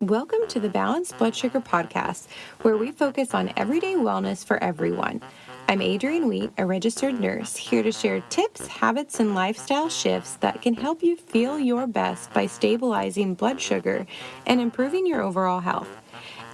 Welcome to the Balanced Blood Sugar Podcast, where we focus on everyday wellness for everyone. I'm Adrienne Wheat, a registered nurse, here to share tips, habits, and lifestyle shifts that can help you feel your best by stabilizing blood sugar and improving your overall health.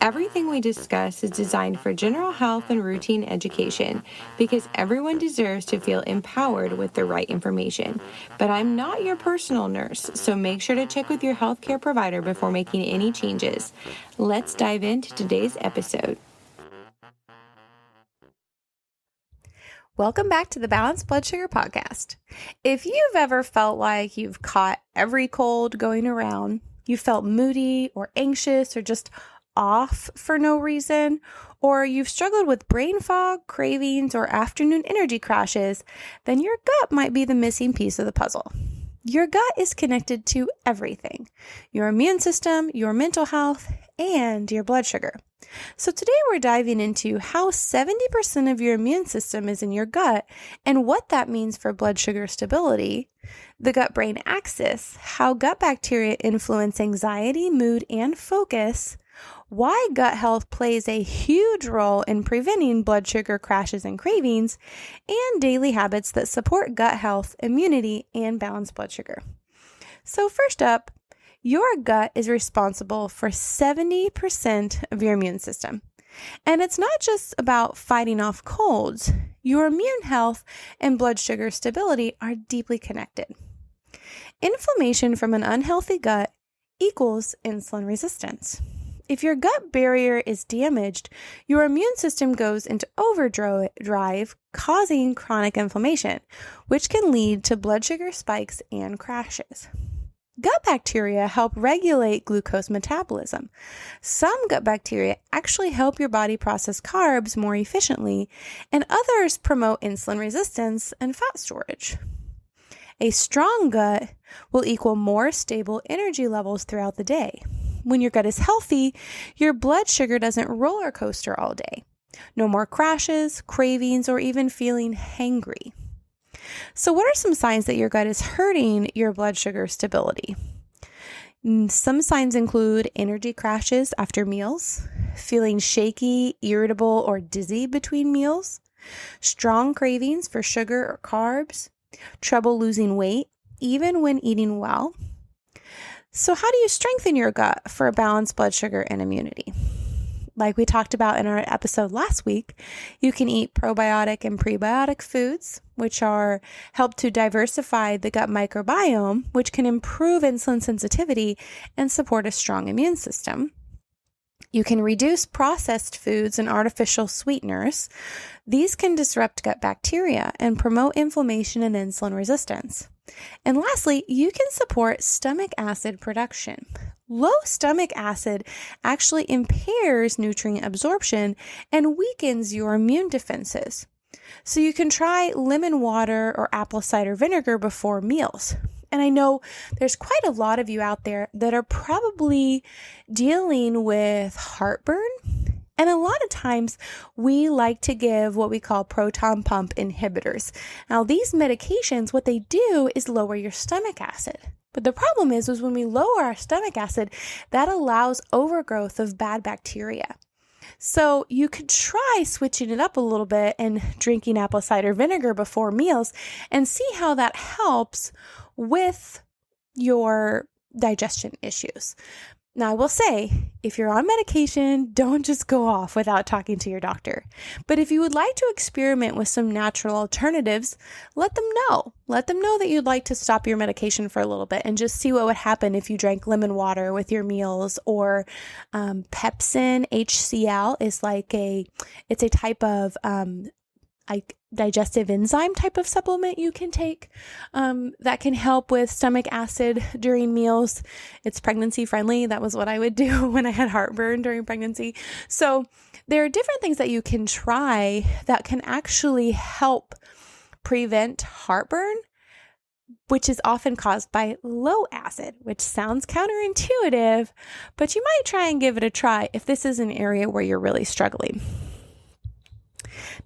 Everything we discuss is designed for general health and routine education because everyone deserves to feel empowered with the right information. But I'm not your personal nurse, so make sure to check with your healthcare provider before making any changes. Let's dive into today's episode. Welcome back to the Balanced Blood Sugar Podcast. If you've ever felt like you've caught every cold going around, you felt moody or anxious or just off for no reason, or you've struggled with brain fog, cravings, or afternoon energy crashes, then your gut might be the missing piece of the puzzle. Your gut is connected to everything: your immune system, your mental health, and your blood sugar. So today we're diving into how 70% of your immune system is in your gut and what that means for blood sugar stability, the gut-brain axis, how gut bacteria influence anxiety, mood, and focus, why gut health plays a huge role in preventing blood sugar crashes and cravings, and daily habits that support gut health, immunity, and balanced blood sugar. So first up, your gut is responsible for 70% of your immune system. And it's not just about fighting off colds. Your immune health and blood sugar stability are deeply connected. Inflammation from an unhealthy gut equals insulin resistance. If your gut barrier is damaged, your immune system goes into overdrive, causing chronic inflammation, which can lead to blood sugar spikes and crashes. Gut bacteria help regulate glucose metabolism. Some gut bacteria actually help your body process carbs more efficiently, and others promote insulin resistance and fat storage. A strong gut will equal more stable energy levels throughout the day. When your gut is healthy, your blood sugar doesn't roller coaster all day. No more crashes, cravings, or even feeling hangry. So what are some signs that your gut is hurting your blood sugar stability? Some signs include energy crashes after meals, feeling shaky, irritable, or dizzy between meals, strong cravings for sugar or carbs, trouble losing weight, even when eating well. So how do you strengthen your gut for a balanced blood sugar and immunity? Like we talked about in our episode last week, you can eat probiotic and prebiotic foods, which help to diversify the gut microbiome, which can improve insulin sensitivity and support a strong immune system. You can reduce processed foods and artificial sweeteners. These can disrupt gut bacteria and promote inflammation and insulin resistance. And lastly, you can support stomach acid production. Low stomach acid actually impairs nutrient absorption and weakens your immune defenses. So you can try lemon water or apple cider vinegar before meals. And I know there's quite a lot of you out there that are probably dealing with heartburn. And a lot of times we like to give what we call proton pump inhibitors. Now these medications, what they do is lower your stomach acid. But the problem is when we lower our stomach acid, that allows overgrowth of bad bacteria. So you could try switching it up a little bit and drinking apple cider vinegar before meals and see how that helps with your digestion issues. Now, I will say, if you're on medication, don't just go off without talking to your doctor. But if you would like to experiment with some natural alternatives, let them know. Let them know that you'd like to stop your medication for a little bit and just see what would happen if you drank lemon water with your meals. Or Pepsin HCl is it's a type of digestive enzyme type of supplement you can take that can help with stomach acid during meals. It's pregnancy friendly. That was what I would do when I had heartburn during pregnancy. So there are different things that you can try that can actually help prevent heartburn, which is often caused by low acid, which sounds counterintuitive, but you might try and give it a try if this is an area where you're really struggling.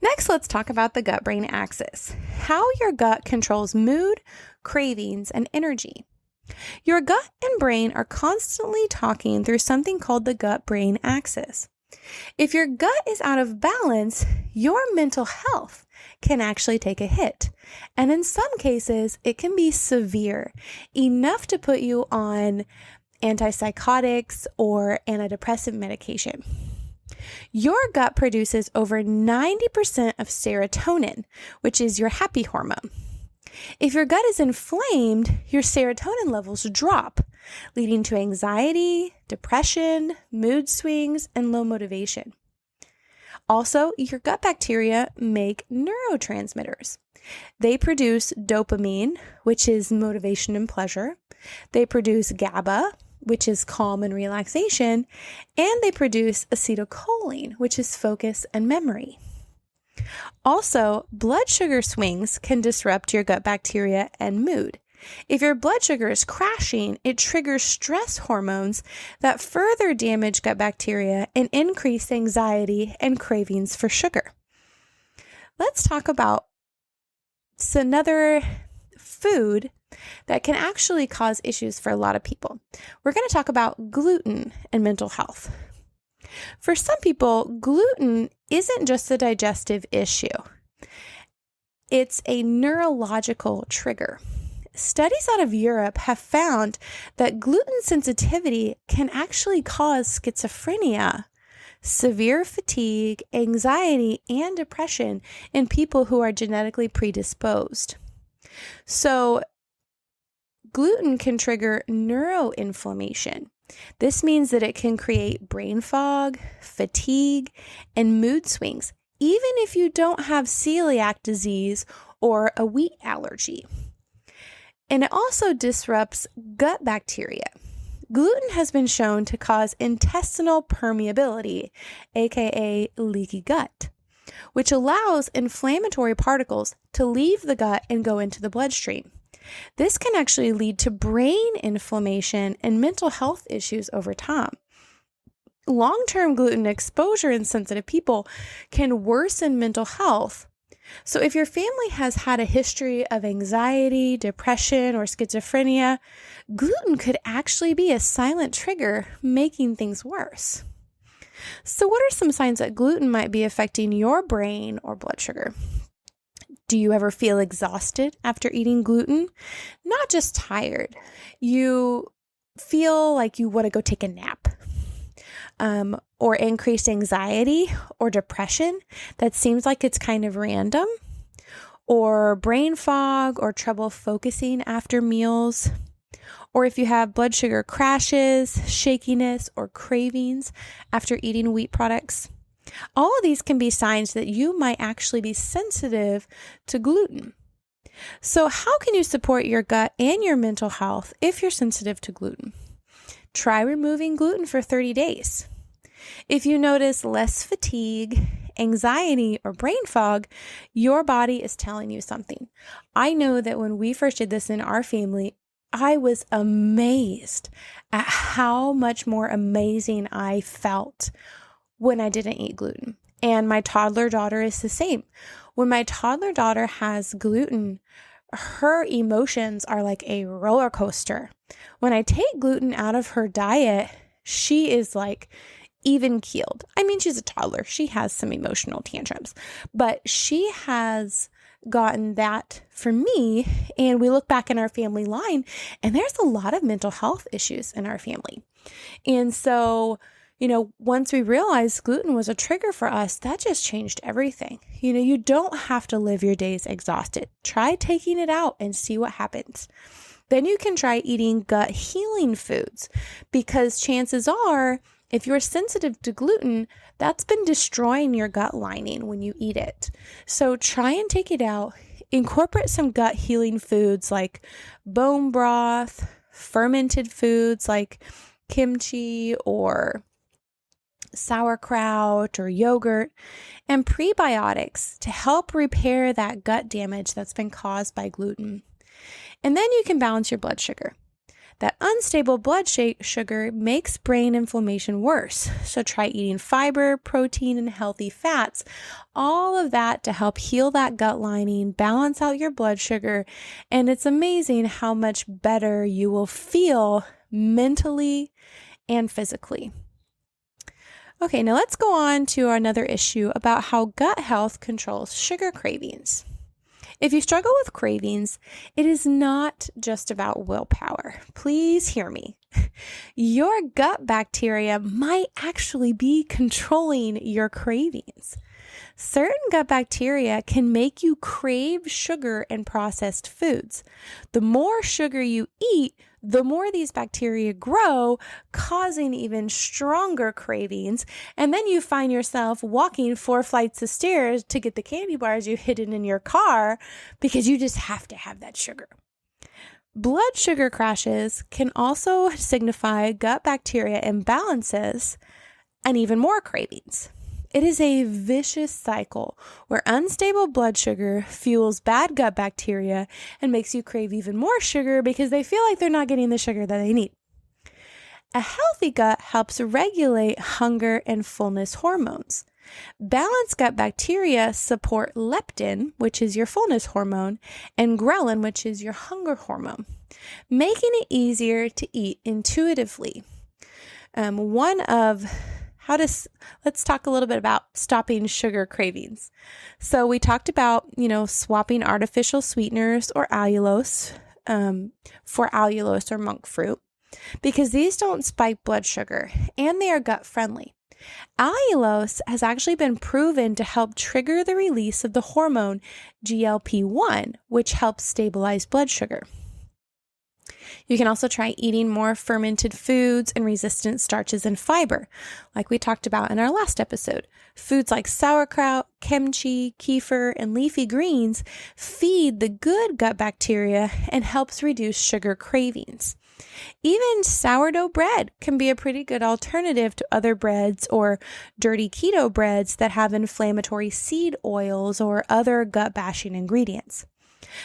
Next, let's talk about the gut-brain axis, how your gut controls mood, cravings, and energy. Your gut and brain are constantly talking through something called the gut-brain axis. If your gut is out of balance, your mental health can actually take a hit. And in some cases, it can be severe, enough to put you on antipsychotics or antidepressant medication. Your gut produces over 90% of serotonin, which is your happy hormone. If your gut is inflamed, your serotonin levels drop, leading to anxiety, depression, mood swings, and low motivation. Also, your gut bacteria make neurotransmitters. They produce dopamine, which is motivation and pleasure. They produce GABA, which is calm and relaxation. And they produce acetylcholine, which is focus and memory. Also, blood sugar swings can disrupt your gut bacteria and mood. If your blood sugar is crashing, it triggers stress hormones that further damage gut bacteria and increase anxiety and cravings for sugar. Let's talk about another food that can actually cause issues for a lot of people. We're going to talk about gluten and mental health. For some people, gluten isn't just a digestive issue. It's a neurological trigger. Studies out of Europe have found that gluten sensitivity can actually cause schizophrenia, severe fatigue, anxiety, and depression in people who are genetically predisposed. So, gluten can trigger neuroinflammation. This means that it can create brain fog, fatigue, and mood swings, even if you don't have celiac disease or a wheat allergy. And it also disrupts gut bacteria. Gluten has been shown to cause intestinal permeability, aka leaky gut, which allows inflammatory particles to leave the gut and go into the bloodstream. This can actually lead to brain inflammation and mental health issues over time. Long-term gluten exposure in sensitive people can worsen mental health. So if your family has had a history of anxiety, depression, or schizophrenia, gluten could actually be a silent trigger, making things worse. So what are some signs that gluten might be affecting your brain or blood sugar? Do you ever feel exhausted after eating gluten? Not just tired. You feel like you want to go take a nap. Or increased anxiety or depression that seems like it's kind of random, or brain fog or trouble focusing after meals, or if you have blood sugar crashes, shakiness, or cravings after eating wheat products. All of these can be signs that you might actually be sensitive to gluten. So how can you support your gut and your mental health if you're sensitive to gluten? Try removing gluten for 30 days. If you notice less fatigue, anxiety, or brain fog, your body is telling you something. I know that when we first did this in our family, I was amazed at how much more amazing I felt when I didn't eat gluten. And my toddler daughter is the same. When my toddler daughter has gluten, her emotions are like a roller coaster. When I take gluten out of her diet, she is like even keeled. I mean, she's a toddler. She has some emotional tantrums, but she has gotten that from me. And we look back in our family line and there's a lot of mental health issues in our family. And so, once we realized gluten was a trigger for us, that just changed everything. You don't have to live your days exhausted. Try taking it out and see what happens. Then you can try eating gut healing foods, because chances are, if you're sensitive to gluten, that's been destroying your gut lining when you eat it. So try and take it out. Incorporate some gut healing foods like bone broth, fermented foods like kimchi or sauerkraut or yogurt, and prebiotics to help repair that gut damage that's been caused by gluten. And then you can balance your blood sugar. That unstable blood sugar makes brain inflammation worse. So try eating fiber, protein, and healthy fats. All of that to help heal that gut lining, balance out your blood sugar, and it's amazing how much better you will feel mentally and physically. Okay, now let's go on to another issue about how gut health controls sugar cravings. If you struggle with cravings, it is not just about willpower. Please hear me. Your gut bacteria might actually be controlling your cravings. Certain gut bacteria can make you crave sugar and processed foods. The more sugar you eat, the more these bacteria grow, causing even stronger cravings. And then you find yourself walking 4 flights of stairs to get the candy bars you hidden in your car because you just have to have that sugar. Blood sugar crashes can also signify gut bacteria imbalances and even more cravings. It is a vicious cycle where unstable blood sugar fuels bad gut bacteria and makes you crave even more sugar because they feel like they're not getting the sugar that they need. A healthy gut helps regulate hunger and fullness hormones. Balanced gut bacteria support leptin, which is your fullness hormone, and ghrelin, which is your hunger hormone, making it easier to eat intuitively. Let's talk a little bit about stopping sugar cravings. So we talked about, swapping artificial sweeteners or allulose for allulose or monk fruit because these don't spike blood sugar and they are gut friendly. Allulose has actually been proven to help trigger the release of the hormone GLP-1, which helps stabilize blood sugar. You can also try eating more fermented foods and resistant starches and fiber, like we talked about in our last episode. Foods like sauerkraut, kimchi, kefir, and leafy greens feed the good gut bacteria and helps reduce sugar cravings. Even sourdough bread can be a pretty good alternative to other breads or dirty keto breads that have inflammatory seed oils or other gut-bashing ingredients.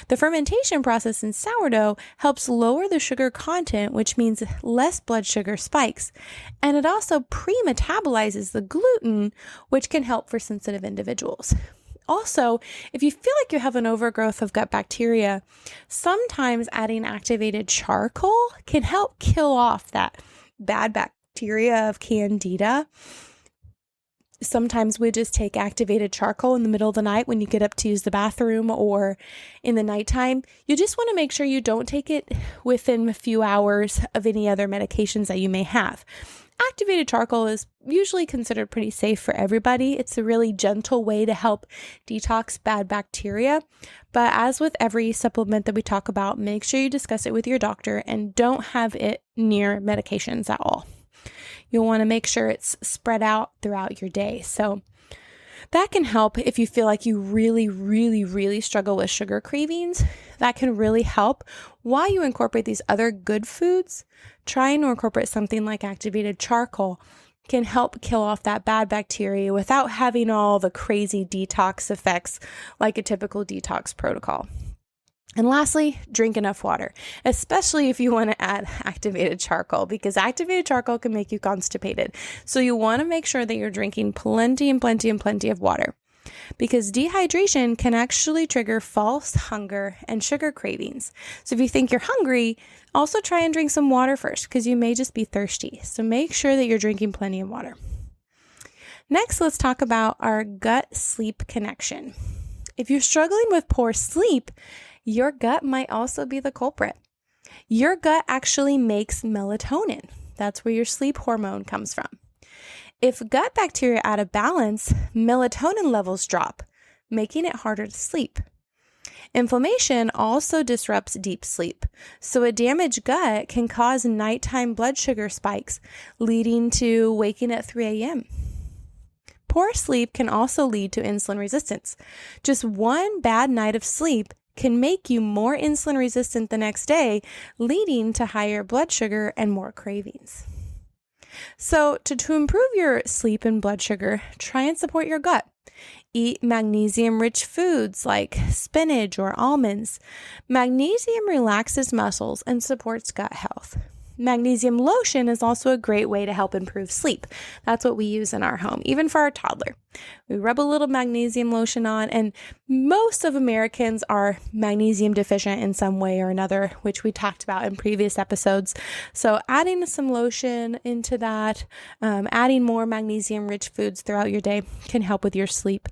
The fermentation process in sourdough helps lower the sugar content, which means less blood sugar spikes. And it also pre-metabolizes the gluten, which can help for sensitive individuals. Also, if you feel like you have an overgrowth of gut bacteria, sometimes adding activated charcoal can help kill off that bad bacteria of Candida. Sometimes we just take activated charcoal in the middle of the night when you get up to use the bathroom or in the nighttime. You just want to make sure you don't take it within a few hours of any other medications that you may have. Activated charcoal is usually considered pretty safe for everybody. It's a really gentle way to help detox bad bacteria. But as with every supplement that we talk about, make sure you discuss it with your doctor and don't have it near medications at all. You'll want to make sure it's spread out throughout your day. So that can help if you feel like you really, really, really struggle with sugar cravings. That can really help while you incorporate these other good foods. Trying to incorporate something like activated charcoal can help kill off that bad bacteria without having all the crazy detox effects like a typical detox protocol. And lastly, drink enough water, especially if you want to add activated charcoal, because activated charcoal can make you constipated. So you want to make sure that you're drinking plenty of water, because dehydration can actually trigger false hunger and sugar cravings. So if you think you're hungry, also try and drink some water first, because you may just be thirsty. So make sure that you're drinking plenty of water. Next, let's talk about our gut-sleep connection. If you're struggling with poor sleep, your gut might also be the culprit. Your gut actually makes melatonin. That's where your sleep hormone comes from. If gut bacteria are out of balance, melatonin levels drop, making it harder to sleep. Inflammation also disrupts deep sleep, so a damaged gut can cause nighttime blood sugar spikes, leading to waking at 3 a.m. Poor sleep can also lead to insulin resistance. Just one bad night of sleep can make you more insulin resistant the next day, leading to higher blood sugar and more cravings. So to improve your sleep and blood sugar, try and support your gut. Eat magnesium-rich foods like spinach or almonds. Magnesium relaxes muscles and supports gut health. Magnesium lotion is also a great way to help improve sleep. That's what we use in our home, even for our toddler. We rub a little magnesium lotion on, and most of Americans are magnesium deficient in some way or another, which we talked about in previous episodes. So adding some lotion into that, adding more magnesium-rich foods throughout your day can help with your sleep.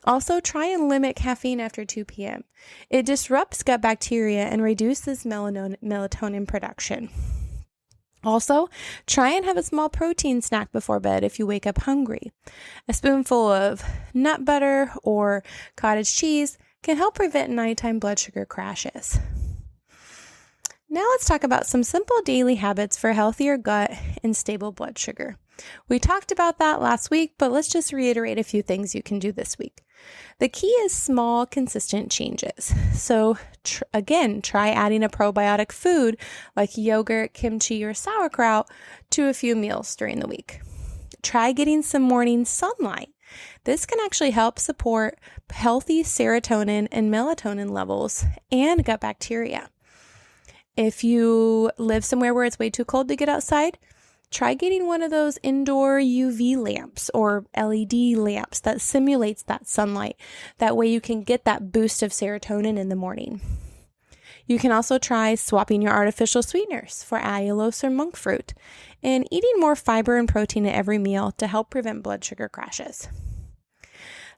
Also, try and limit caffeine after 2 p.m. It disrupts gut bacteria and reduces melatonin production. Also, try and have a small protein snack before bed if you wake up hungry. A spoonful of nut butter or cottage cheese can help prevent nighttime blood sugar crashes. Now let's talk about some simple daily habits for healthier gut and stable blood sugar. We talked about that last week, but let's just reiterate a few things you can do this week. The key is small, consistent changes. So again, try adding a probiotic food like yogurt, kimchi, or sauerkraut to a few meals during the week. Try getting some morning sunlight. This can actually help support healthy serotonin and melatonin levels and gut bacteria. If you live somewhere where it's way too cold to get outside, try getting one of those indoor UV lamps or LED lamps that simulates that sunlight. That way you can get that boost of serotonin in the morning. You can also try swapping your artificial sweeteners for allulose or monk fruit and eating more fiber and protein at every meal to help prevent blood sugar crashes.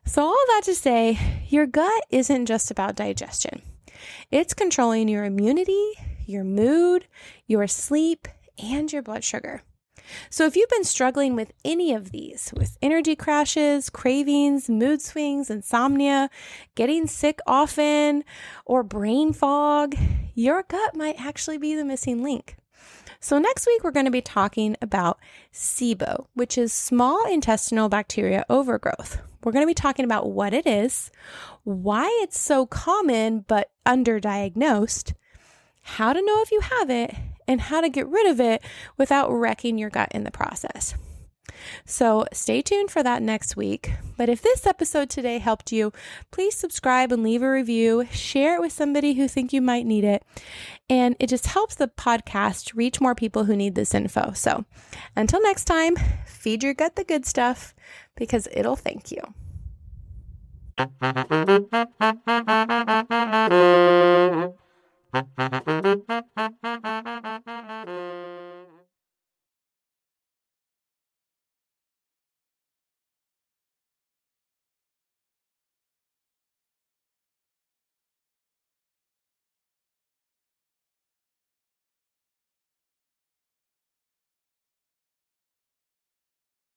So all that to say, your gut isn't just about digestion. It's controlling your immunity, your mood, your sleep, and your blood sugar. So if you've been struggling with any of these, with energy crashes, cravings, mood swings, insomnia, getting sick often, or brain fog, your gut might actually be the missing link. So next week, we're going to be talking about SIBO, which is small intestinal bacterial overgrowth. We're going to be talking about what it is, why it's so common but underdiagnosed, how to know if you have it, and how to get rid of it without wrecking your gut in the process. So stay tuned for that next week. But if this episode today helped you, please subscribe and leave a review. Share it with somebody who think you might need it. And it just helps the podcast reach more people who need this info. So until next time, feed your gut the good stuff because it'll thank you.